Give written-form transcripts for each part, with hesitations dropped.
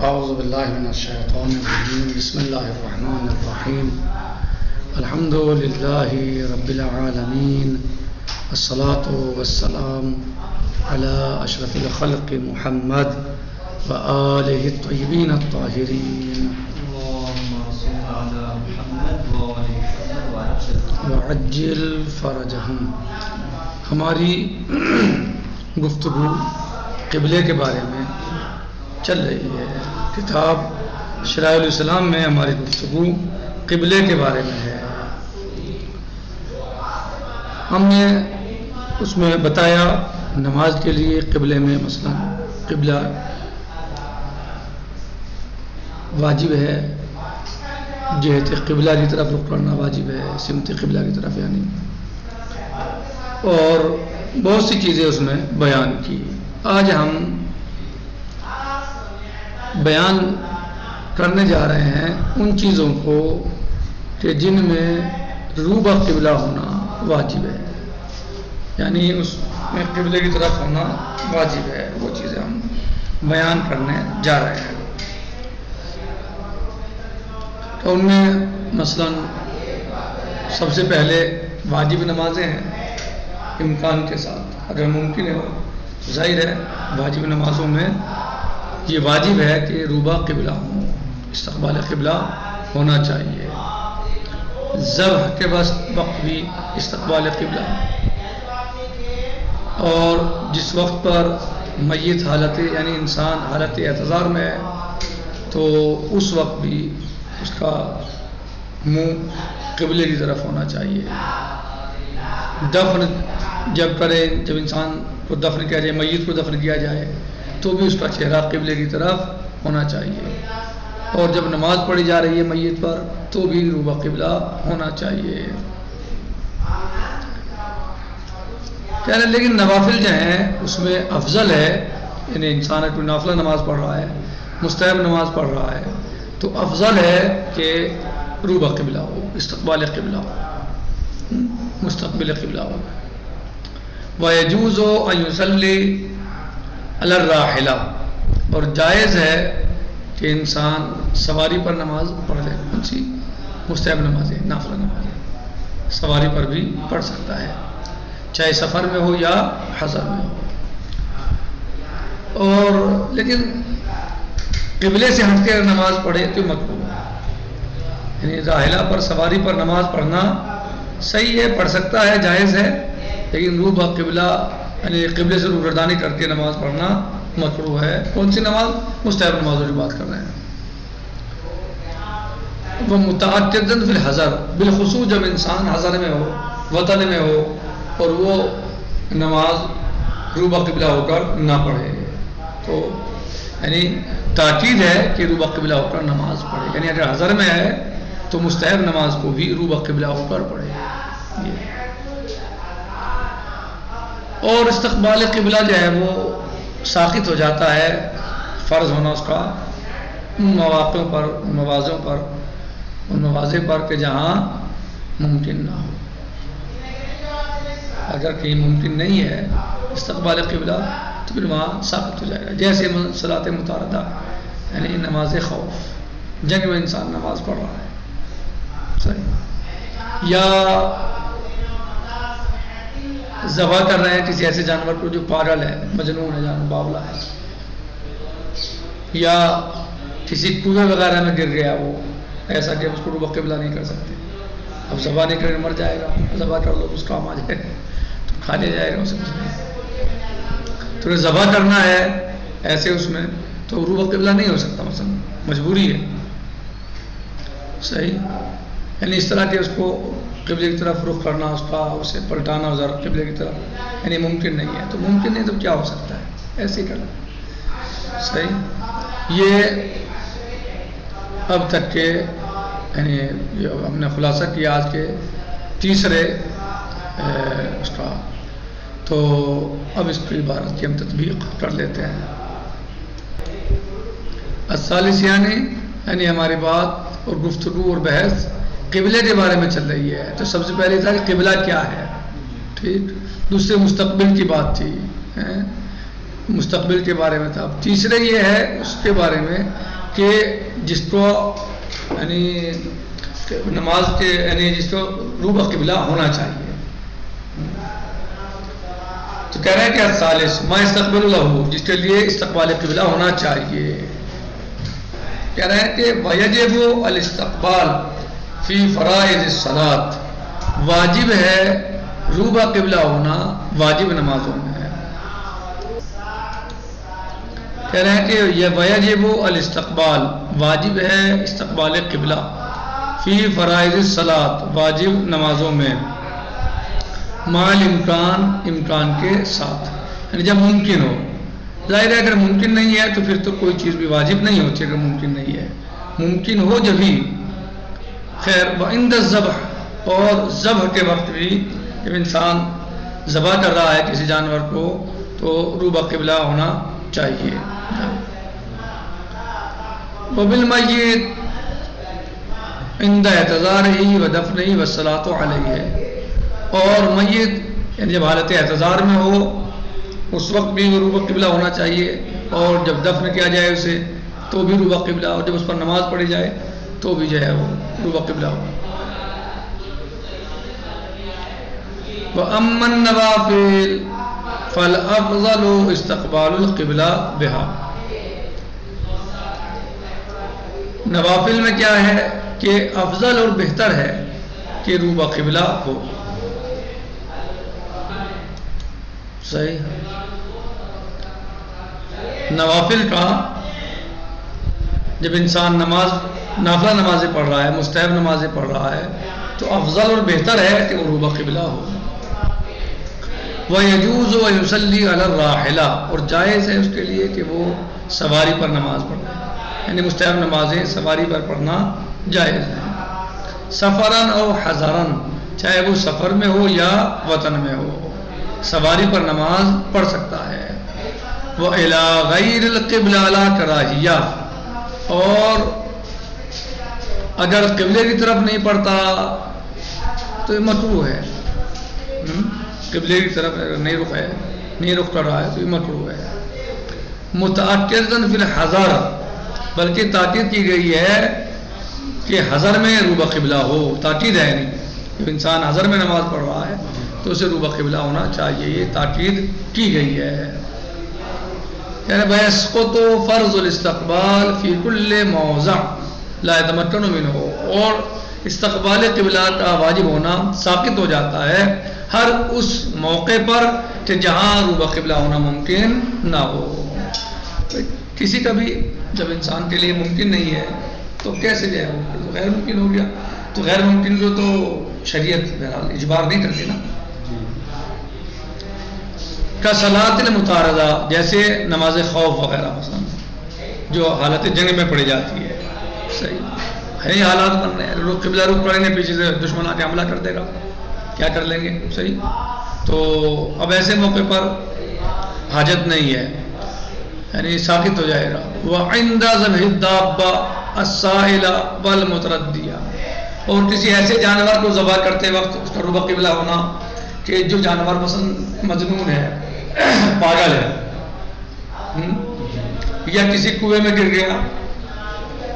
اعوذ باللہ من الشیطان الرجیم بسم اللہ الرحمن الرحیم الحمد للہ رب العالمین والصلاة والسلام علی اشرف الخلق محمد وآلہ الطیبین الطاہرین وعجل فرجہم۔ ہماری گفتگو قبلے کے بارے میں چل رہی ہے۔ کتاب شرائع الاسلام میں ہماری گفتگو قبلے کے بارے میں ہے۔ ہم نے اس میں بتایا نماز کے لیے قبلے میں مثلا قبلہ واجب ہے، جہت قبلہ کی طرف رخ کرنا واجب ہے، سمت قبلہ کی طرف یعنی، اور بہت سی چیزیں اس میں بیان کی۔ آج ہم بیان کرنے جا رہے ہیں ان چیزوں کو کہ جن میں روبہ قبلہ ہونا واجب ہے، یعنی اس میں قبلے کی طرف ہونا واجب ہے۔ وہ چیزیں ہم بیان کرنے جا رہے ہیں۔ تو ان میں مثلا سب سے پہلے واجب نمازیں ہیں امکان کے ساتھ، اگر ممکن ہے ظاہر ہے واجب نمازوں میں یہ واجب ہے کہ روبہ قبلہ ہو، استقبال قبلہ ہونا چاہیے۔ ذبح کے وقت بھی استقبال قبلہ، اور جس وقت پر میت حالت یعنی انسان حالت اعتذار میں ہے تو اس وقت بھی اس کا منہ قبلے کی طرف ہونا چاہیے۔ دفن جب کرے، جب انسان کو دفن کیا جائے، میت کو دفن کیا جائے تو بھی اس کا چہرہ قبلے کی طرف ہونا چاہیے، اور جب نماز پڑھی جا رہی ہے میت پر تو بھی روبہ قبلہ ہونا چاہیے۔ کہنے لیکن نوافل جو ہیں اس میں افضل ہے، یعنی انسان کوئی نافلہ نماز پڑھ رہا ہے، مستحب نماز پڑھ رہا ہے تو افضل ہے کہ روبہ قبلہ ہو، استقبال قبلہ ہو، مستقبل قبلہ ہو۔ وَيَجُوزُ أَن يُصَلِّي علی الراحلہ، اور جائز ہے کہ انسان سواری پر نماز پڑھ لے۔ کون سی؟ مستحب نمازیں، نافلہ نمازیں سواری پر بھی پڑھ سکتا ہے، چاہے سفر میں ہو یا حضر میں ہو۔ اور لیکن قبلے سے ہٹ کے نماز پڑھے تو مکروہ ہے، یعنی راحلہ پر سواری پر نماز پڑھنا صحیح ہے، پڑھ سکتا ہے، جائز ہے، لیکن روبہ قبلہ یعنی قبلے سے روگردانی کر کے نماز پڑھنا مکروہ ہے۔ کون سی نماز؟ مستحب نمازوں کی بات کر رہے ہیں۔ وہ متعدداً فی الحضر، بالخصوص جب انسان حضر میں ہو، وطن میں ہو، اور وہ نماز روبہ قبلہ ہو کر نہ پڑھے تو یعنی تاکید ہے کہ روبہ قبلہ ہو کر نماز پڑھے، یعنی اگر حضر میں ہے تو مستحب نماز کو بھی روبہ قبلہ ہو کر پڑھے۔ اور استقبال قبلہ جو ہے وہ ساقط ہو جاتا ہے، فرض ہونا اس کا ان مواقعوں پر، ان مواضع پر کہ جہاں ممکن نہ ہو۔ اگر کہیں ممکن نہیں ہے استقبال قبلہ تو پھر وہاں ساقط ہو جائے گا، جیسے صلاۃ متعارضہ یعنی نماز خوف، جنگ میں انسان نماز پڑھ رہا ہے صحیح، یا ذبح کر رہے ہیں کسی ایسے جانور کو جو پاگل ہے، مجنون ہے، جانور باولا ہے، یا کسی کنویں وغیرہ میں گر گیا وہ ایسا کہ اس کو روبہ قبلہ نہیں کر سکتے، اب ذبح نہیں کرے مر جائے گا، ذبح کر لو اس کام آ جائے گا تو کھا لیا جائے گا اسے، تو ذبح کرنا ہے ایسے اس میں تو روبہ قبلہ نہیں ہو سکتا، مثلا مجبوری ہے صحیح، یعنی اس طرح کہ اس کو قبلے کی طرف رخ کرنا، اس کا اسے پلٹانا ذرا قبلے کی طرف یعنی ممکن نہیں ہے، تو ممکن نہیں تو کیا ہو سکتا ہے، ایسے ہی کرنا صحیح۔ یہ اب تک کے یعنی ہم نے خلاصہ کیا آج کے تیسرے اس کا، تو اب اس کی عبارت کی ہم تطبیق کر لیتے ہیں۔ الثالث یعنی ہماری بات اور گفتگو اور بحث قبلے کے بارے میں چل رہی ہے، تو سب سے پہلے تھا کہ قبلہ کیا ہے، ٹھیک، دوسرے مستقبل کی بات تھی، مستقبل کے بارے میں تھا. تیسرے یہ ہے اس کے بارے میں کہ جس کو یعنی نماز کے یعنی جس کو روبہ قبلہ ہونا چاہیے. تو کہہ رہے ہیں کہ الثالث ما استقبل له، جس کے لیے استقبال قبلہ ہونا چاہیے. کہہ رہے ہیں کہ ویجب الاستقبال فی فرائض الصلاۃ، واجب ہے روبہ قبلہ ہونا واجب نمازوں میں ہے. کہہ رہے ہیں کہ یہ ویجب الاستقبال، واجب ہے استقبال قبلہ، فی فرائض الصلاۃ، واجب نمازوں میں، مال امکان کے ساتھ، یعنی جب ممکن ہو. ظاہر ہے اگر ممکن نہیں ہے تو پھر تو کوئی چیز بھی واجب نہیں ہوتی. اگر ممکن نہیں ہے، ممکن ہو جبھی. خیر وعند الذبح، اور ذبح کے وقت بھی جب انسان ذبح کر رہا ہے کسی جانور کو تو روبہ قبلہ ہونا چاہیے. وبالمیت عند اعتذارہ ودفنہ والصلاۃ علیہ، اور میت یعنی جب حالت اعتذار میں ہو اس وقت بھی روبہ قبلہ ہونا چاہیے، اور جب دفن کیا جائے اسے تو بھی روبہ قبلہ، اور جب اس پر نماز پڑھی جائے تو بھی جو ہے وہ روبہ قبلہ ہو. وَأَمَّا النَّوَافِلُ فَالْأَفْضَلُ اسْتِقْبَالُ الْقِبْلَةِ بِهَا. نوافل میں کیا ہے کہ افضل اور بہتر ہے کہ روبہ قبلہ ہو. صحیح. نوافل کا جب انسان نافلہ نمازیں پڑھ رہا ہے، مستحب نمازیں پڑھ رہا ہے تو افضل اور بہتر ہے کہ وہ روبہ قبلہ ہو. وَيَجُوزُ وَيُصَلِّي عَلَى الرَّاحِلَةِ، اور جائز ہے اس کے لیے کہ وہ سواری پر نماز پڑھے، یعنی مستحب نمازیں سواری پر پڑھنا جائز ہے. سفراً او حضراً، چاہے وہ سفر میں ہو یا وطن میں ہو، سواری پر نماز پڑھ سکتا ہے. وَإِلَى غَيْرِ الْقِبْلَةِ لَا كَرَاهِيَّةٌ، اور اگر قبلے کی طرف نہیں پڑھتا تو یہ مکروہ ہے. قبلے کی طرف اگر نہیں رخ کر رہا ہے تو یہ مکروہ ہے. متأکداً فی الحضر، بلکہ تاکید کی گئی ہے کہ حضر میں روبہ قبلہ ہو. تاکید ہے نہیں، جب انسان حضر میں نماز پڑھ رہا ہے تو اسے روبہ قبلہ ہونا چاہیے، یہ تاکید کی گئی ہے. یعنی وَيَسْقُطُ فَرْضُ الْاِسْتِقْبَالِ فِي كُلِّ مَوْضِعٍ لَا يَتَمَكَّنُ مِنْهُ، اور استقبال قبلہ کا واجب ہونا ساقط ہو جاتا ہے ہر اس موقع پر کہ جہاں روبہ قبلہ ہونا ممکن نہ ہو. کسی کا بھی جب انسان کے لیے ممکن نہیں ہے تو کیسے جو ہے وہ غیر ممکن ہو گیا. تو غیر ممکن کو تو شریعت بہرحال اجبار نہیں کرتی نا. کا صلاۃ المتعارضہ، جیسے نماز خوف وغیرہ مثلا جو حالت جنگ میں پڑھی جاتی ہے. صحیح ہے، حالات بن رہے ہیں، قبلہ رخ پڑیں گے، پیچھے سے دشمن آ کے حملہ کر دے گا، کیا کر لیں گے. صحیح. تو اب ایسے موقع پر حاجت نہیں ہے، یعنی ساقط ہو جائے گا. وعند ذبح الدابہ السائلہ والمتردیہ، اور کسی ایسے جانور کو ذبح کرتے وقت اس کا روبہ قبلہ ہونا کہ جو جانور مثلا مجنون ہے، پاگل ہے، یا کسی کنویں میں گر گیا.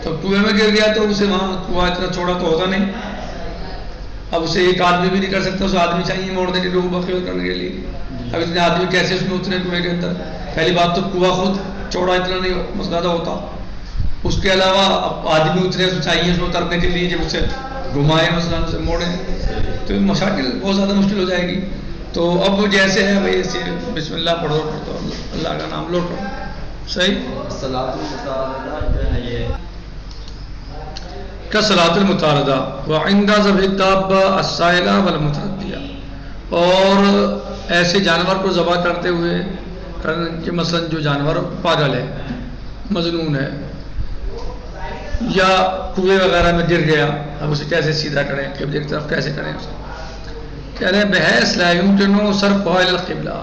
تو کنویں میں گر گیا تو اسے وہاں کنواں اتنا چھوڑا تو ہوتا نہیں. اب اسے ایک آدمی بھی نہیں کر سکتا، اسے آدمی چاہیے موڑنے کے لیے، روبہ قبلہ کرنے کے لیے. اب اتنے آدمی کیسے اس میں اترے کنویں کے اندر؟ پہلی بات تو کنواں خود چوڑا اتنا نہیں زیادہ ہوتا. اس کے علاوہ اب آدمی اترے چاہیے اس میں اترنے کے لیے، جب اسے گھمائے مثلا اسے موڑیں تو مشاکل بہت زیادہ مشکل ہو جائے گی. تو اب وہ جیسے ہے بھائی ایسے بسم اللہ پڑھو، اللہ کا نام لوٹو. صحیح. کا صلاۃ المتعارضہ وعند ذبح الدابہ السائلہ والمتردیہ، اور ایسے جانور کو ذبح کرتے ہوئے کہ مثلا جو جانور پاگل ہے، مجنون ہے، یا کنویں وغیرہ میں گر گیا، اب اسے کیسے سیدھا کریں، قبلے کی طرف کیسے کریں اسے. کہہ رہے ہیں بحیث لا یمکن صرفہ الی القبلہ،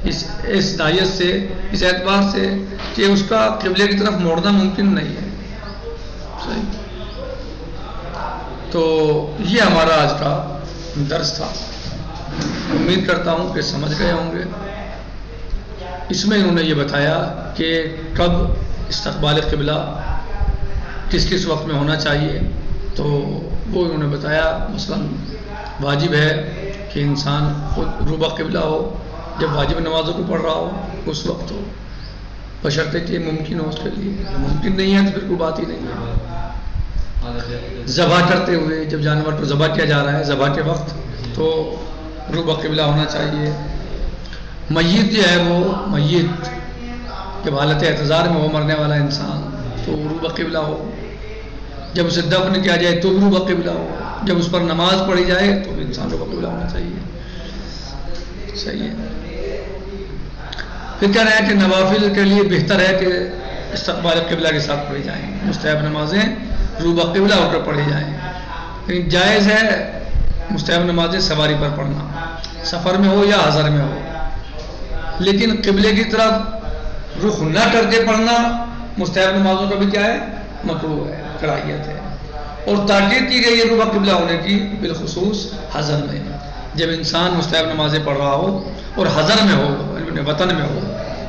اس ناحیت سے، اس اعتبار سے کہ اس کا قبلے کی طرف موڑنا ممکن نہیں ہے. صحیح. تو یہ ہمارا آج کا درس تھا. امید کرتا ہوں کہ سمجھ گئے ہوں گے. اس میں انہوں نے یہ بتایا کہ کب استقبال قبلہ کس کس وقت میں ہونا چاہیے. تو وہ انہوں نے بتایا مثلا واجب ہے کہ انسان خود روبہ قبلہ ہو جب واجب نمازوں کو پڑھ رہا ہو اس وقت ہو، بشرطے کہ ممکن ہو اس کے لیے. ممکن نہیں ہے تو پھر کوئی بات ہی نہیں ہے. ذبح کرتے ہوئے جب جانور کو ذبح کیا جا رہا ہے ذبح کے وقت تو روبہ قبلہ ہونا چاہیے. میت جو ہے وہ میت جب حالت اعتذار میں ہو مرنے والا انسان تو روبہ قبلہ ہو. جب اسے دفن کیا جائے تو بھی روبہ قبلہ ہو. جب اس پر نماز پڑھی جائے تو بھی انسان روبہ قبلہ ہونا چاہیے. صحیح ہے. پھر کہہ رہے ہیں کہ نوافل کے لیے بہتر ہے کہ استقبال قبلہ کے ساتھ پڑھی جائیں. مستحب نمازیں روبہ قبلہ ہو کر پڑھی جائیں. لیکن جائز ہے مستحب نمازیں سواری پر پڑھنا، سفر میں ہو یا حضر میں ہو. لیکن قبلے کی طرف رخ نہ کر کے پڑھنا مستحب نمازوں کا بھی کیا ہے؟ مکروہ ہے، کراہیت ہے. اور تاکید کی گئی ہے روبہ قبلہ ہونے کی بالخصوص حضر میں. جب انسان مستحب نمازیں پڑھ رہا ہو اور حضر میں ہو وطن میں ہو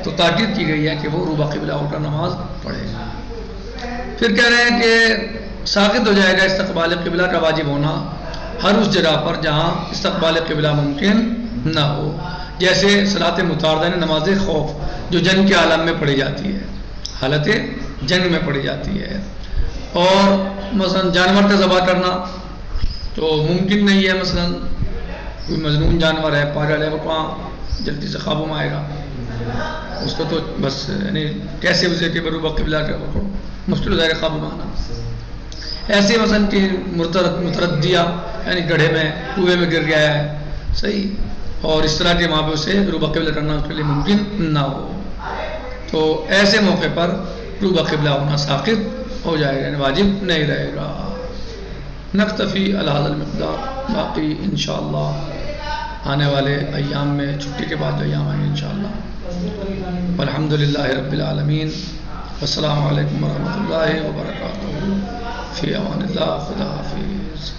تو تاکید کی گئی ہے کہ وہ روبہ قبلہ ہو کر نماز پڑھے. پھر کہہ رہے ہیں کہ ساقط ہو جائے گا استقبال قبلہ کا واجب ہونا ہر اس جگہ پر جہاں استقبال قبلہ ممکن نہ ہو. جیسے صلاۃ متعارضہ نماز خوف جو جنگ کے عالم میں پڑھی جاتی ہے، حالت جنگ میں پڑھی جاتی ہے. اور مثلا جانور کا ذبح کرنا تو ممکن نہیں ہے. مثلا کوئی مجنون جانور ہے، پاگل ہے، وہ کہاں جلدی سے قابو میں آئے گا؟ اس کو تو بس یعنی کیسے اسے کہ روبہ قبلہ کا مشکل ہو جائے گا قابو میں آنا. ایسے مثلا کہ متردیہ یعنی گڑھے میں کنویں میں گر گیا ہے، صحیح، اور اس طرح کے وہاں پہ اسے روبہ قبلہ کرنا اس کے لیے ممکن نہ ہو تو ایسے موقع پر روبہ قبلہ ہونا ساقط ہو جائے گا، یعنی واجب نہیں رہے گا. نکتفی علی ھذا المقدار، باقی انشاءاللہ آنے والے ایام میں چھٹی کے بعد ایام آئیں گے انشاءاللہ. الحمدللہ رب العالمین، السلام علیکم ورحمۃ اللہ وبرکاتہ. فی امان اللہ. خدا حافظ.